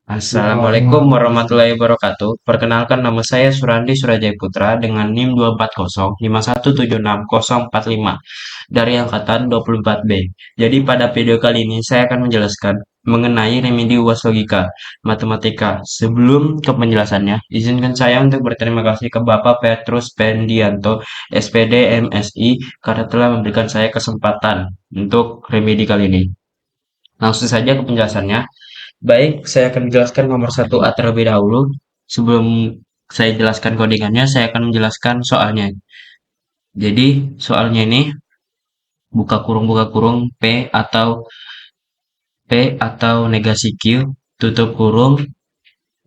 Assalamualaikum warahmatullahi wabarakatuh. Perkenalkan nama saya Surandi Surajaya Putra dengan NIM 24051717645 dari angkatan 24B. Jadi pada video kali ini saya akan menjelaskan mengenai remedi UAS Logika Matematika. Sebelum ke penjelasannya, izinkan saya untuk berterima kasih ke Bapak Petrus Pendianto, SPD MSI, karena telah memberikan saya kesempatan untuk remedi kali ini. Langsung saja ke penjelasannya. Baik, saya akan menjelaskan nomor 1A terlebih dahulu. Sebelum saya jelaskan codingannya, saya akan menjelaskan soalnya. Jadi, soalnya ini buka kurung P atau negasi Q, tutup kurung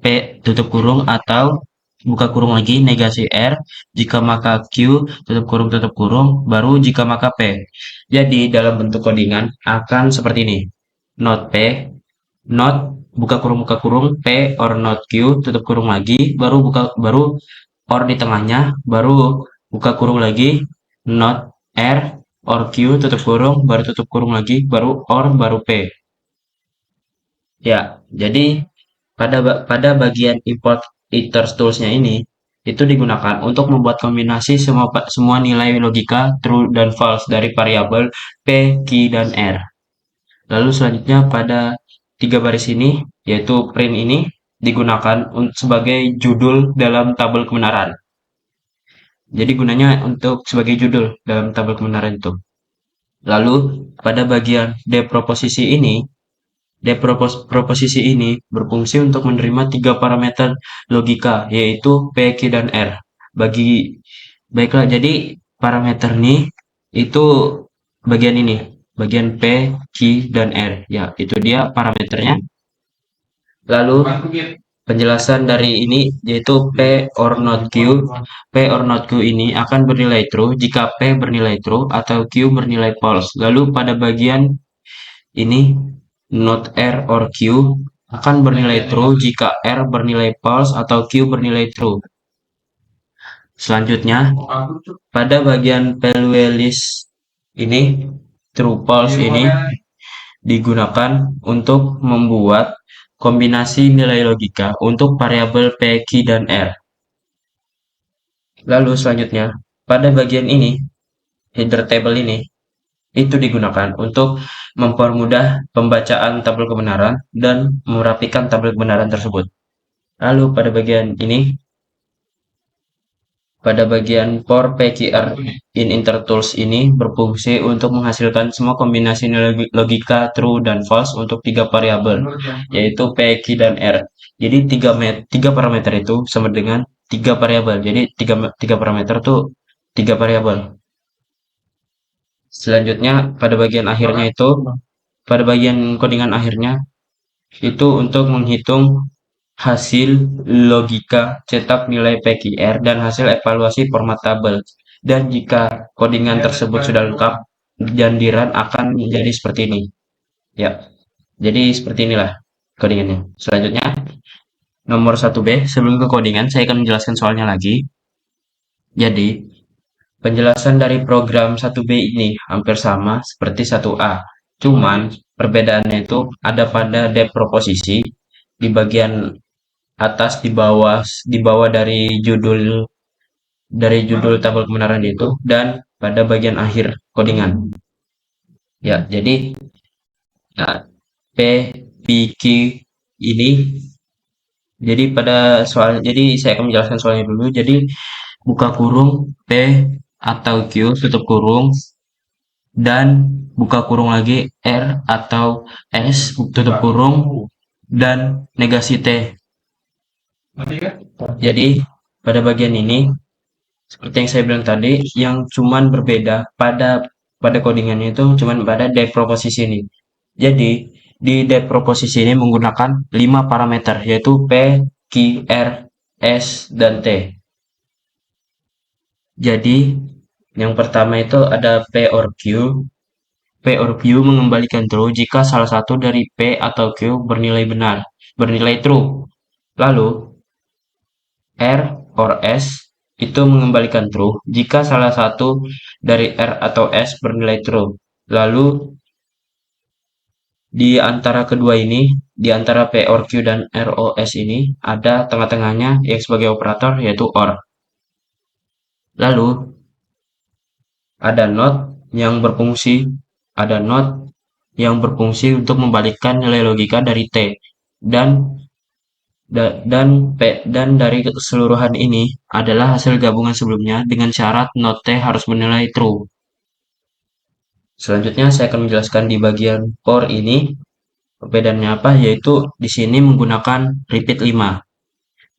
P tutup kurung atau buka kurung lagi negasi R, jika maka Q tutup kurung, baru jika maka P. Jadi, dalam bentuk codingan akan seperti ini. Not P, not buka kurung P or not Q tutup kurung lagi, baru or di tengahnya, baru buka kurung lagi, not R or Q tutup kurung, baru tutup kurung lagi, baru or, baru P. Ya, jadi pada bagian import iter's tools-nya ini itu digunakan untuk membuat kombinasi semua nilai logika true dan false dari variabel P, Q, dan R. Lalu selanjutnya pada tiga baris ini, yaitu print ini, digunakan sebagai judul dalam tabel kebenaran. Jadi gunanya untuk sebagai judul dalam tabel kebenaran itu. Lalu pada bagian deproposisi ini, deproposisi ini berfungsi untuk menerima tiga parameter logika, yaitu P, Q, dan R. Baiklah, jadi parameter ini itu bagian ini, bagian P, Q, dan R. Ya, itu dia parameternya. Lalu penjelasan dari ini yaitu P or not Q. P or not Q ini akan bernilai true jika P bernilai true atau Q bernilai false. Lalu pada bagian ini not R or Q akan bernilai true jika R bernilai false atau Q bernilai true. Selanjutnya, pada bagian value list ini, true false ini digunakan untuk membuat kombinasi nilai logika untuk variabel P, Q, dan R. Lalu selanjutnya, pada bagian ini, header table ini, itu digunakan untuk mempermudah pembacaan tabel kebenaran dan merapikan tabel kebenaran tersebut. Lalu pada bagian ini, pada bagian for PQR in intertools ini berfungsi untuk menghasilkan semua kombinasi nilai logika true dan false untuk tiga variabel, yaitu P, Q, dan R. Jadi tiga parameter itu sama dengan tiga variabel. Jadi tiga parameter itu tiga variabel. Selanjutnya pada bagian akhirnya itu, pada bagian codingan akhirnya itu untuk menghitung hasil logika cetak nilai PQR dan hasil evaluasi format tabel. Dan jika codingan tersebut sudah lengkap, jandiran akan menjadi seperti ini. Ya, jadi seperti inilah codingannya. Selanjutnya, nomor 1B, sebelum ke codingan, saya akan menjelaskan soalnya lagi. Jadi, penjelasan dari program 1B ini hampir sama seperti 1A. Cuman, perbedaannya itu ada pada depth proposisi di bagian atas, di bawah dari judul tabel kebenaran itu, dan pada bagian akhir codingan. Ya, jadi ya, P, P, Q ini jadi saya akan menjelaskan soalnya dulu. Jadi buka kurung P atau Q tutup kurung dan buka kurung lagi R atau S tutup kurung dan negasi T. Jadi pada bagian ini seperti yang saya bilang tadi, yang cuman berbeda pada codingannya itu cuman pada depth proposisi ini. Jadi di depth proposisi ini menggunakan 5 parameter, yaitu P, Q, R, S, dan T. Jadi yang pertama itu ada P or Q. P or Q mengembalikan true jika salah satu dari P atau Q bernilai true. Lalu R or S itu mengembalikan true jika salah satu dari R atau S bernilai true. Lalu Di antara kedua ini, di antara P or Q dan ROS ini, ada tengah-tengahnya yang sebagai operator, yaitu OR. Lalu, ada not yang berfungsi, ada not yang berfungsi untuk membalikkan nilai logika dari T. Dan dan dari keseluruhan ini adalah hasil gabungan sebelumnya dengan syarat not T harus menilai true. Selanjutnya saya akan menjelaskan di bagian for ini perbedaannya apa, yaitu di sini menggunakan repeat 5.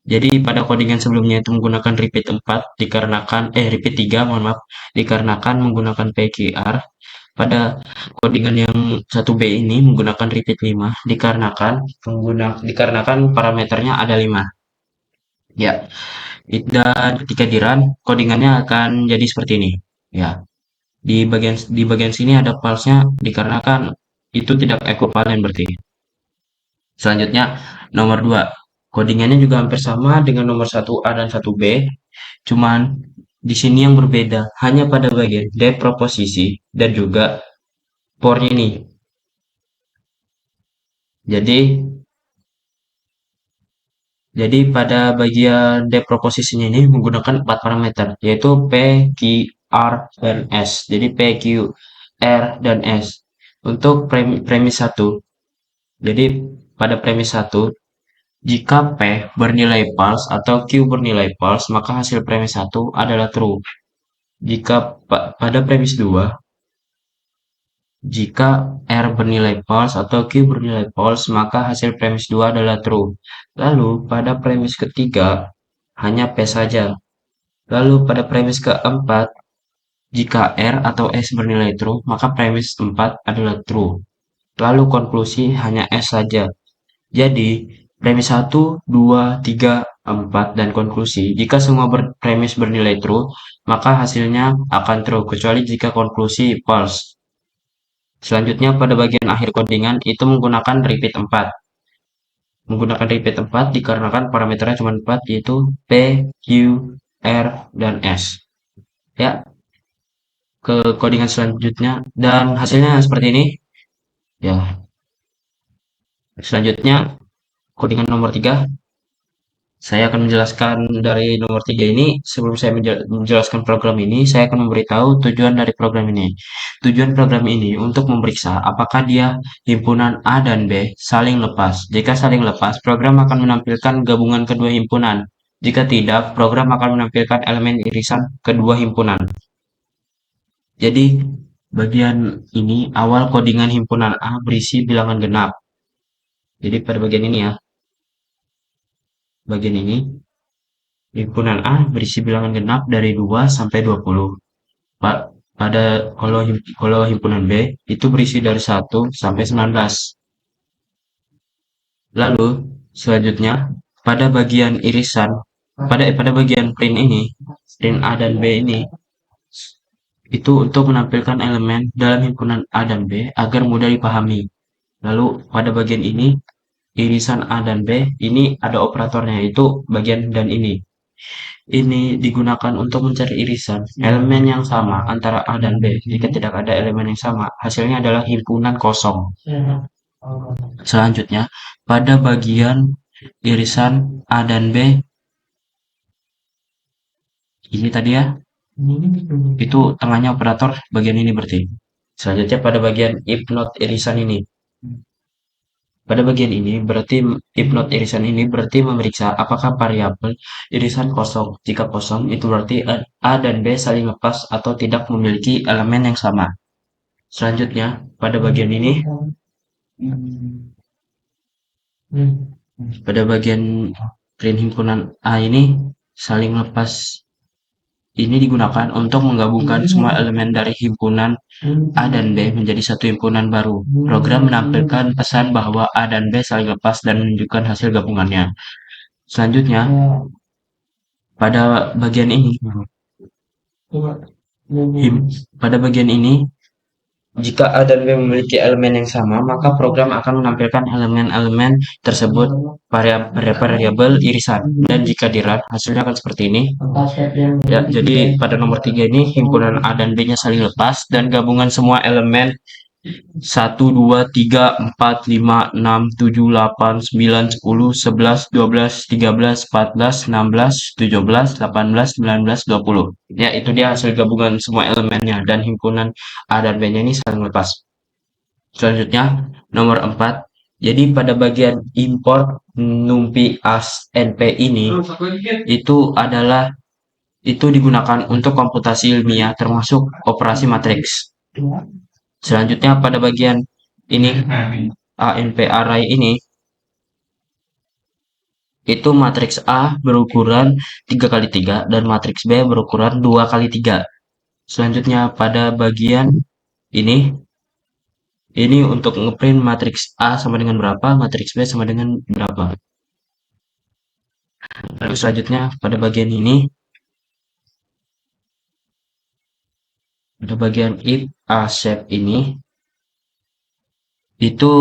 Jadi pada codingan sebelumnya itu menggunakan repeat 4 dikarenakan repeat 3, mohon maaf, dikarenakan menggunakan PQR. Pada codingan yang 1B ini menggunakan repeat 5 dikarenakan parameternya ada 5. Ya, dan ketika di run codingannya akan jadi seperti ini. Ya, di bagian sini ada false-nya dikarenakan itu tidak ekivalen berarti. Selanjutnya nomor 2. Codingannya juga hampir sama dengan nomor 1A dan 1B, cuman di sini yang berbeda hanya pada bagian depth proposisi dan juga for-nya ini. Jadi pada bagian depth proposisinya ini menggunakan 4 parameter, yaitu P, Q, R, dan S. Jadi P, Q, R, dan S. Untuk premis 1, jadi pada premis 1, jika P bernilai false atau Q bernilai false, maka hasil premis 1 adalah true. Jika pada premis 2, jika R bernilai false atau Q bernilai false, maka hasil premis 2 adalah true. Lalu pada premis ketiga, hanya P saja. Lalu pada premis keempat, jika R atau S bernilai true, maka premis 4 adalah true. Lalu konklusi hanya S saja. Jadi, premis 1, 2, 3, 4, dan konklusi. Jika semua premis bernilai true, maka hasilnya akan true, kecuali jika konklusi false. Selanjutnya pada bagian akhir codingan itu menggunakan repeat 4. Menggunakan repeat 4 dikarenakan parameternya cuma 4, yaitu P, Q, R, dan S. Ya, ke codingan selanjutnya, dan hasilnya seperti ini. Ya, selanjutnya codingan nomor 3. Saya akan menjelaskan dari nomor 3 ini. Sebelum saya menjelaskan program ini, saya akan memberitahu tujuan dari program ini. Tujuan program ini untuk memeriksa apakah dia himpunan A dan B saling lepas. Jika saling lepas, program akan menampilkan gabungan kedua himpunan. Jika tidak, program akan menampilkan elemen irisan kedua himpunan. Jadi, bagian ini awal codingan himpunan A berisi bilangan genap. Jadi pada bagian ini ya. Bagian ini, himpunan A berisi bilangan genap dari 2 sampai 20. Pada kalau himpunan B itu berisi dari 1 sampai 19. Lalu selanjutnya pada bagian irisan, pada bagian print ini, print A dan B ini itu untuk menampilkan elemen dalam himpunan A dan B agar mudah dipahami. Lalu pada bagian ini irisan A dan B ini ada operatornya, yaitu bagian dan ini. Ini digunakan untuk mencari irisan elemen yang sama antara A dan B. Jika tidak ada elemen yang sama, hasilnya adalah himpunan kosong. Selanjutnya, pada bagian irisan A dan B, ini tadi ya, itu tengahnya operator bagian ini berarti. Selanjutnya pada bagian if not irisan ini. Pada bagian ini berarti if not irisan ini berarti memeriksa apakah variabel irisan kosong. Jika kosong itu berarti A dan B saling lepas atau tidak memiliki elemen yang sama. Selanjutnya pada bagian ini, pada bagian print himpunan A ini saling lepas ini digunakan untuk menggabungkan semua elemen dari himpunan A dan B menjadi satu himpunan baru. Program menampilkan pesan bahwa A dan B saling lepas dan menunjukkan hasil gabungannya. Selanjutnya, pada bagian ini, jika A dan B memiliki elemen yang sama, maka program akan menampilkan elemen-elemen tersebut variabel irisan. Dan jika di run, hasilnya akan seperti ini. Ya, jadi pada nomor 3 ini, himpunan A dan B-nya saling lepas, dan gabungan semua elemen Satu, 2, 3, 4, 5, 6, 7, 8, 9, 10, 11, 12, 13, 14, 16, 17, 18, 19, 20. Ya, itu dia hasil gabungan semua elemennya dan himpunan A dan B-nya ini saling lepas. Selanjutnya, nomor 4. Jadi pada bagian import numpi as NP ini itu adalah itu digunakan untuk komputasi ilmiah termasuk operasi matriks. Selanjutnya pada bagian ini ANP array ini itu matriks A berukuran 3 kali 3 dan matriks B berukuran 2 kali 3. Selanjutnya pada bagian ini untuk ngeprint matriks A sama dengan berapa, matriks B sama dengan berapa. Lalu selanjutnya pada bagian ini pada bagian if A shape ini itu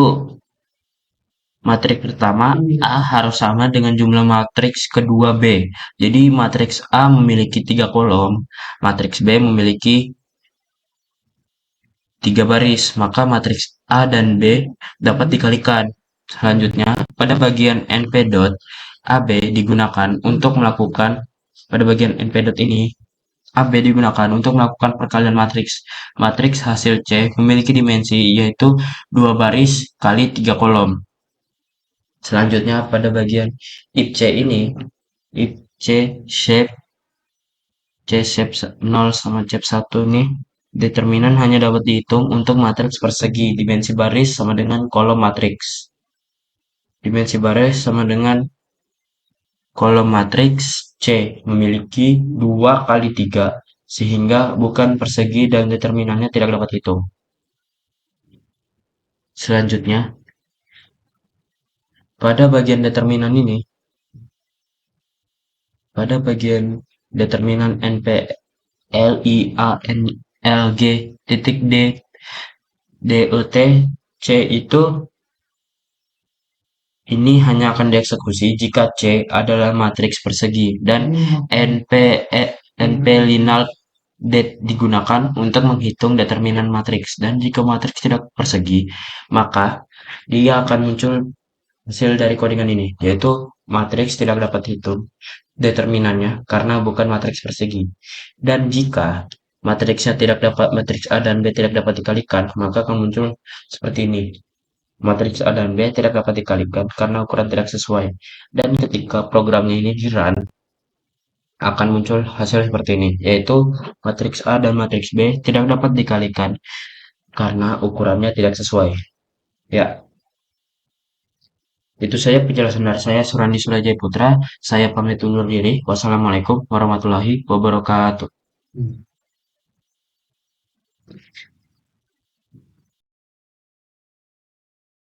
matriks pertama A harus sama dengan jumlah matriks kedua B. Jadi matriks A memiliki 3 kolom, matriks B memiliki 3 baris, maka matriks A dan B dapat dikalikan. Selanjutnya, pada bagian np dot AB digunakan untuk melakukan pada bagian np dot ini AB digunakan untuk melakukan perkalian matriks. Matriks hasil C memiliki dimensi yaitu 2 baris kali 3 kolom. Selanjutnya pada bagian if C ini, if C shape 0 sama shape 1 ini, determinan hanya dapat dihitung untuk matriks persegi. Dimensi baris sama dengan kolom matriks. Dimensi baris sama dengan kolom matriks C memiliki 2 kali 3, sehingga bukan persegi dan determinannya tidak dapat dihitung. Selanjutnya, pada bagian determinan ini, pada bagian determinan NP LIANLG titik D DET C itu ini hanya akan dieksekusi jika C adalah matriks persegi dan NP linear det digunakan untuk menghitung determinan matriks, dan jika matriks tidak persegi maka dia akan muncul hasil dari codingan ini, yaitu matriks tidak dapat hitung determinannya karena bukan matriks persegi. Dan jika matriks A dan B tidak dapat dikalikan, maka akan muncul seperti ini. Matriks A dan B tidak dapat dikalikan karena ukuran tidak sesuai. Dan ketika programnya ini di-run, akan muncul hasil seperti ini, yaitu matriks A dan matriks B tidak dapat dikalikan karena ukurannya tidak sesuai. Ya, itu saja penjelasan dari saya, Surandi Surajaya Putra. Saya pamit undur diri. Wassalamualaikum warahmatullahi wabarakatuh.